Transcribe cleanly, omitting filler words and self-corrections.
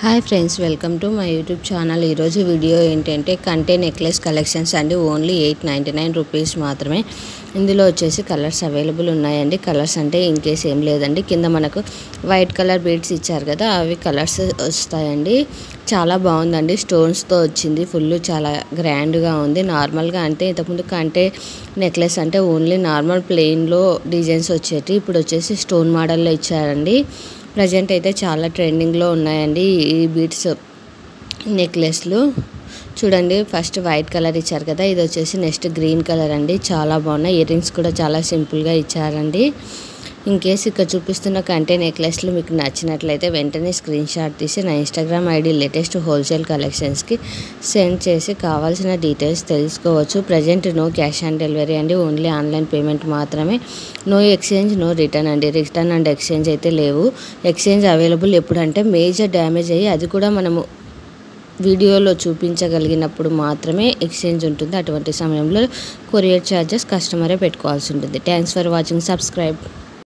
Hi friends, welcome to my YouTube channel. ఈరోజు video ఏంటంటే కంటే నెక్లెస్ కలెక్షన్స్ అండి. ఓన్లీ 899 రూపీస్ మాత్రమే. ఇందులో వచ్చేసి కలర్స్ అవైలబుల్ ఉన్నాయండి. కలర్స్ అంటే ఇన్ కేస్ ఏం లేదండి, కింద మనకు వైట్ కలర్ బీడ్స్ ఇచ్చారు కదా, అవి కలర్స్ వస్తాయండి. చాలా బాగుందండి, స్టోన్స్తో వచ్చింది. ఫుల్ చాలా గ్రాండ్గా ఉంది. నార్మల్గా అంటే ఇంతకుముందు కంటే నెక్లెస్ అంటే ఓన్లీ నార్మల్ ప్లెయిన్లో డిజైన్స్ వచ్చేటి, ఇప్పుడు వచ్చేసి స్టోన్ మోడల్లో ఇచ్చారండి. ప్రజెంట్ అయితే చాలా ట్రెండింగ్లో ఉన్నాయండి ఈ బీడ్స్ నెక్లెస్లు. చూడండి, ఫస్ట్ వైట్ కలర్ ఇచ్చారు కదా, ఇది వచ్చేసి నెక్స్ట్ గ్రీన్ కలర్ అండి. చాలా బాగున్నాయి. ఇయర్ రింగ్స్ కూడా చాలా సింపుల్గా ఇచ్చారండి. ఇన్ కేస్ ఇక్కడ చూపిస్తున్న కంటే నెక్లెస్లు మీకు నచ్చినట్లయితే వెంటనే స్క్రీన్ షాట్ తీసి నా ఇన్స్టాగ్రామ్ ఐడి లేటెస్ట్ హోల్సేల్ కలెక్షన్స్కి సెండ్ చేసి కావాల్సిన డీటెయిల్స్ తెలుసుకోవచ్చు. Present no cash on delivery అండి, ఓన్లీ ఆన్లైన్ పేమెంట్ మాత్రమే. నో ఎక్స్చేంజ్, నో రిటర్న్ అండి. రిటర్న్ అండ్ ఎక్స్చేంజ్ అయితే లేవు. ఎక్స్చేంజ్ అవైలబుల్ ఎప్పుడంటే మేజర్ డ్యామేజ్ అయ్యి అది కూడా మనము వీడియోలో చూపించగలిగినప్పుడు మాత్రమే ఎక్స్చేంజ్ ఉంటుంది. అటువంటి సమయంలో కొరియర్ ఛార్జెస్ కస్టమరే పెట్టుకోవాల్సి ఉంటుంది. Thanks for watching. సబ్స్క్రైబ్.